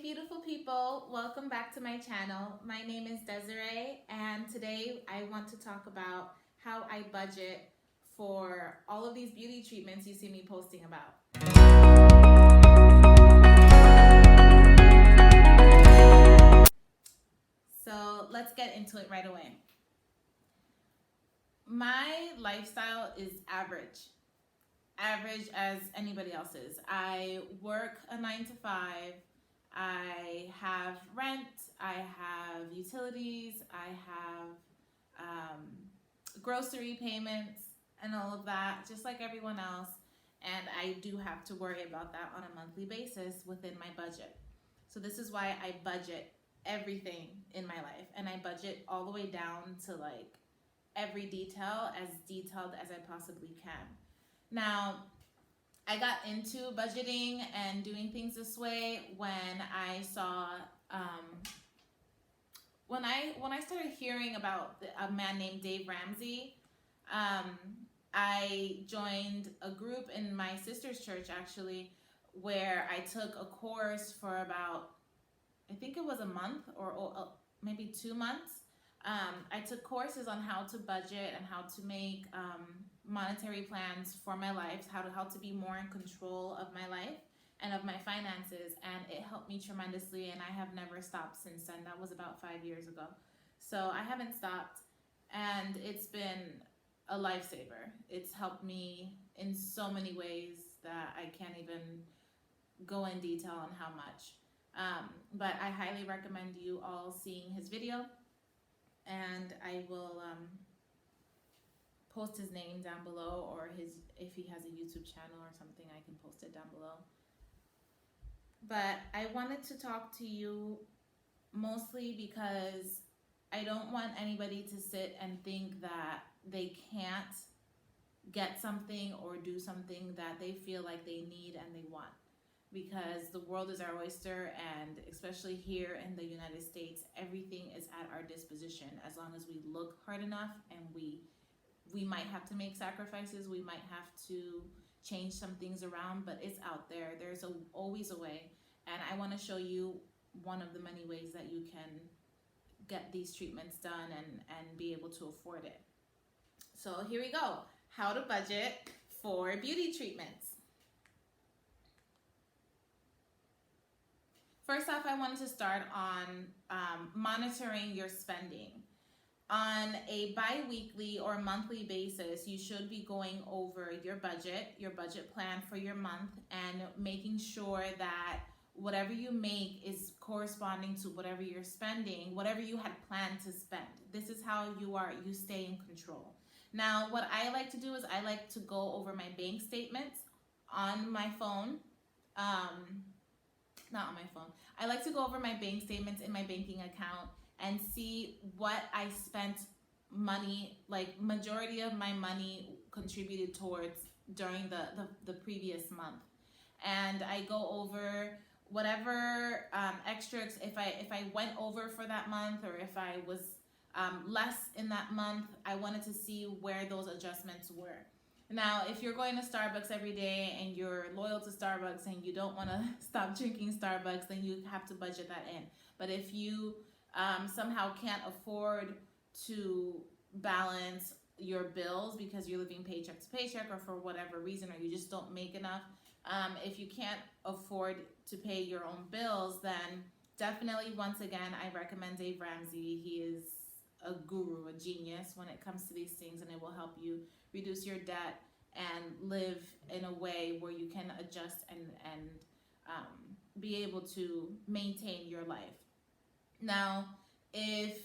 beautiful people, welcome back to my channel. My name is Desiree, and today I want to talk about how I budget for all of these beauty treatments you see me posting about. So let's get into it right away. My lifestyle is average as anybody else's. I work a 9 to 5. I have rent, I have utilities, I have grocery payments and all of that, just like everyone else. And I do have to worry about that on a monthly basis within my budget. So this is why I budget everything in my life. And I budget all the way down to like every detail, as detailed as I possibly can. Now, I got into budgeting and doing things this way when I saw, when I started hearing about a man named Dave Ramsey. I joined a group in my sister's church actually, where I took a course for about, I think it was a month or maybe 2 months. I took courses on how to budget and how to make monetary plans for my life, how to be more in control of my life and of my finances, and it helped me tremendously, and I have never stopped since then. That was about 5 years ago. So I haven't stopped, and it's been a lifesaver. It's helped me in so many ways that I can't even go in detail on how much. But I highly recommend you all seeing his video, and I will post his name down below, or if he has a YouTube channel or something, I can post it down below. But I wanted to talk to you mostly because I don't want anybody to sit and think that they can't get something or do something that they feel like they need and they want. Because the world is our oyster, and especially here in the United States, everything is at our disposition as long as we look hard enough, and we might have to make sacrifices, we might have to change some things around, but it's out there. There's always a way, and I want to show you one of the many ways that you can get these treatments done and be able to afford it. So here we go. How to budget for beauty treatments. First off, I wanted to start on monitoring your spending. On a bi-weekly or monthly basis, you should be going over your budget plan for your month, and making sure that whatever you make is corresponding to whatever you're spending, whatever you had planned to spend. This is how you stay in control. Now, what I like to do is I like to go over my bank statements on my phone. Not on my phone. I like to go over my bank statements in my banking account and see what I spent money, like majority of my money contributed towards during the previous month. And I go over whatever extras, if I went over for that month, or if I was less in that month, I wanted to see where those adjustments were. Now, if you're going to Starbucks every day and you're loyal to Starbucks and you don't want to stop drinking Starbucks, then you have to budget that in. But if you somehow can't afford to balance your bills because you're living paycheck to paycheck, or for whatever reason, or you just don't make enough, if you can't afford to pay your own bills, then definitely, once again, I recommend Dave Ramsey. He is a guru, a genius when it comes to these things, and it will help you reduce your debt and live in a way where you can adjust and be able to maintain your life. Now, if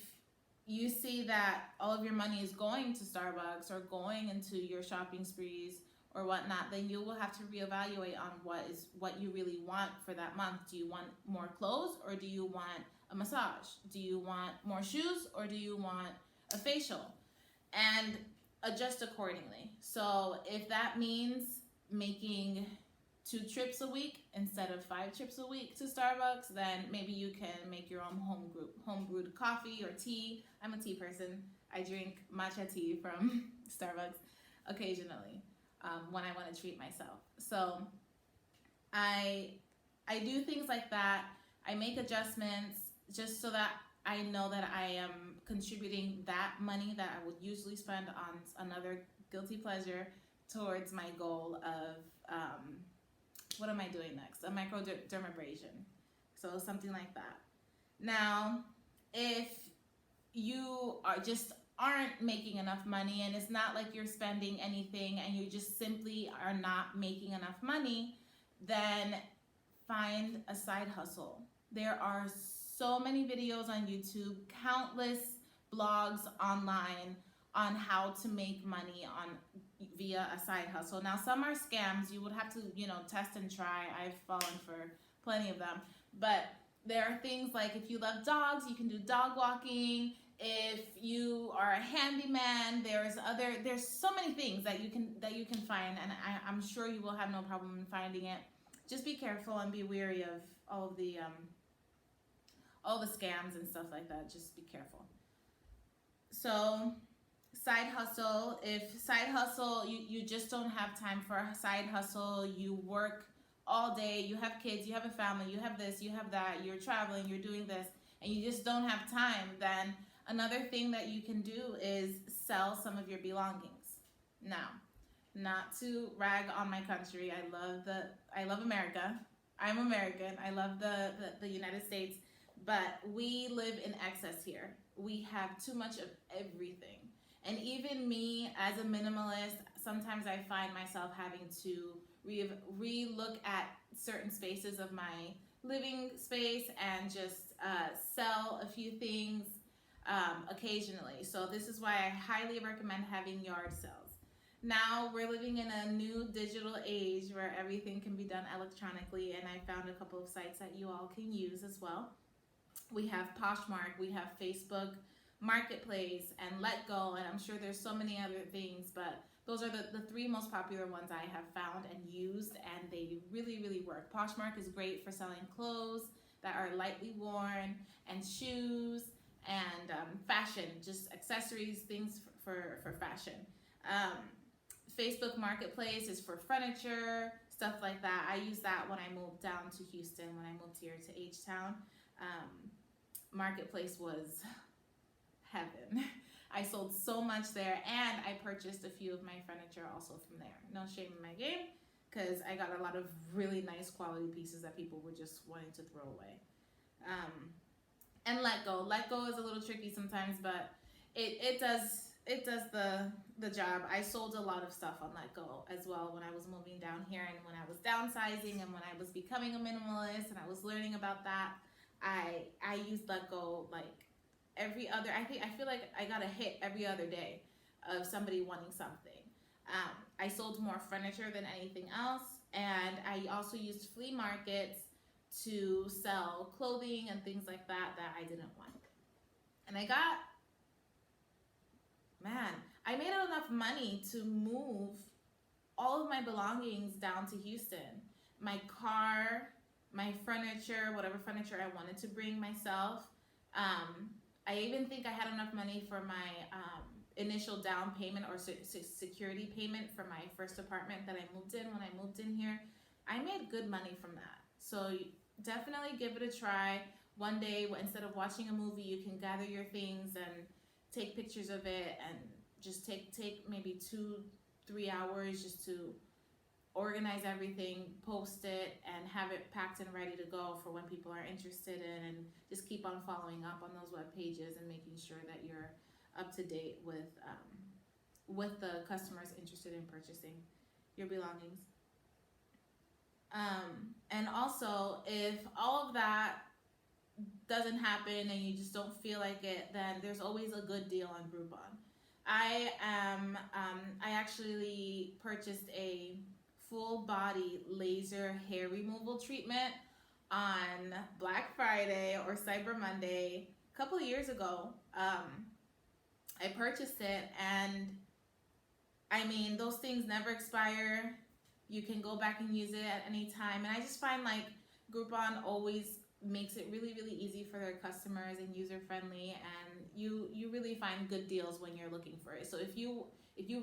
you see that all of your money is going to Starbucks or going into your shopping sprees or whatnot, then you will have to reevaluate on what you really want for that month. Do you want more clothes, or do you want a massage? Do you want more shoes, or do you want a facial? And adjust accordingly. So if that means making 2 trips a week instead of 5 trips a week to Starbucks, then maybe you can make your own home brewed coffee or tea. I'm a tea person. I drink matcha tea from Starbucks occasionally when I want to treat myself. So I do things like that. I make adjustments just so that I know that I am contributing that money that I would usually spend on another guilty pleasure towards my goal of what am I doing next? A microdermabrasion. So something like that. Now, if you are just aren't making enough money and it's not like you're spending anything and you just simply are not making enough money, then find a side hustle. There are so many videos on YouTube, countless blogs online on how to make money on via a side hustle. Now, some are scams. You would have to, test and try. I've fallen for plenty of them. But there are things like if you love dogs, you can do dog walking. If you are a handyman, there's so many things that you can find, and I'm sure you will have no problem in finding it. Just be careful and be wary of all the scams and stuff like that. Just be careful. So side hustle, if side hustle, you just don't have time for a side hustle, you work all day, you have kids, you have a family, you have this, you have that, you're traveling, you're doing this, and you just don't have time, then another thing that you can do is sell some of your belongings. Now, not to rag on my country, I love America. I'm American. I love the United States, but we live in excess here. We have too much of everything. And even me as a minimalist, sometimes I find myself having to re-look at certain spaces of my living space and just sell a few things occasionally. So this is why I highly recommend having yard sales. Now we're living in a new digital age where everything can be done electronically, and I found a couple of sites that you all can use as well. We have Poshmark, we have Facebook Marketplace, and Let Go, and I'm sure there's so many other things, but those are the three most popular ones I have found and used, and they really, really work. Poshmark is great for selling clothes that are lightly worn, and shoes, and fashion, just accessories, things for fashion. Facebook Marketplace is for furniture, stuff like that. I used that when I moved down to Houston, when I moved here to H-Town. Marketplace was heaven. I sold so much there, and I purchased a few of my furniture also from there. No shame in my game, because I got a lot of really nice quality pieces that people were just wanting to throw away. And Let Go. Let Go is a little tricky sometimes, but it does the job. I sold a lot of stuff on Let Go as well when I was moving down here, and when I was downsizing, and when I was becoming a minimalist and I was learning about that. I used Let Go like every other. I feel like I got a hit every other day of somebody wanting something. I sold more furniture than anything else, and I also used flea markets to sell clothing and things like that I didn't want. And I made enough money to move all of my belongings down to Houston. My car, my furniture, whatever furniture I wanted to bring myself. I even think I had enough money for my initial down payment or security payment for my first apartment that I moved in when I moved in here. I made good money from that. So definitely give it a try. One day, instead of watching a movie, you can gather your things and take pictures of it, and just take maybe 2-3 hours just to organize everything, post it, and have it packed and ready to go for when people are interested in, and just keep on following up on those web pages and making sure that you're up to date with the customers interested in purchasing your belongings. And also, if all of that doesn't happen and you just don't feel like it, then there's always a good deal on Groupon. I actually purchased a full body laser hair removal treatment on Black Friday or Cyber Monday a couple of years ago. I purchased it, and I mean, those things never expire. You can go back and use it at any time, and I just find like Groupon always makes it really, really easy for their customers and user friendly, and you really find good deals when you're looking for it. So if you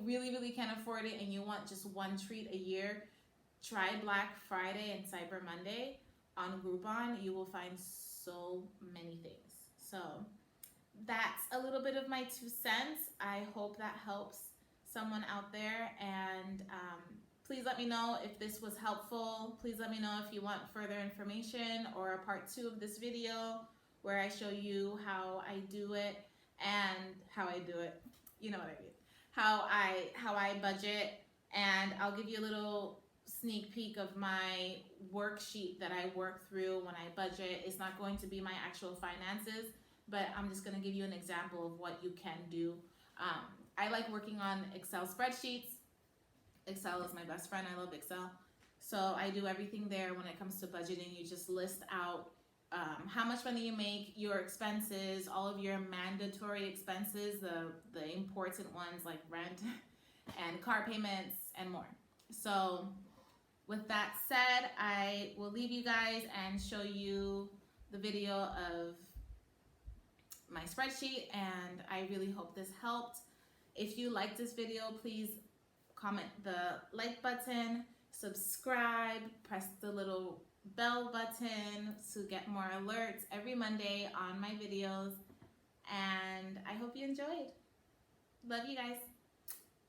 really, really can't afford it and you want just one treat a year, try Black Friday and Cyber Monday, on Groupon, you will find so many things. So that's a little bit of my 2 cents. I hope that helps someone out there, and please let me know if this was helpful. Please let me know if you want further information or a part 2 of this video where I show you how I do it and how I do it. You know what I mean. How I budget, and I'll give you a little sneak peek of my worksheet that I work through when I budget. It's not going to be my actual finances, but I'm just going to give you an example of what you can do. I like working on Excel spreadsheets. Excel is my best friend. I love Excel. So I do everything there when it comes to budgeting. You just list out how much money you make, your expenses, all of your mandatory expenses, the important ones like rent and car payments and more. So with that said, I will leave you guys and show you the video of my spreadsheet, and I really hope this helped. If you like this video, please comment the like button, subscribe, press the little bell button to get more alerts every Monday on my videos, and I hope you enjoyed. Love you guys.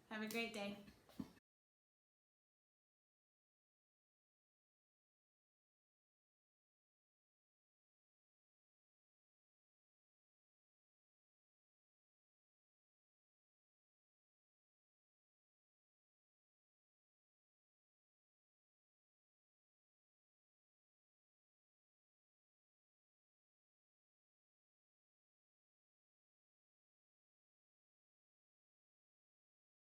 Have a great day.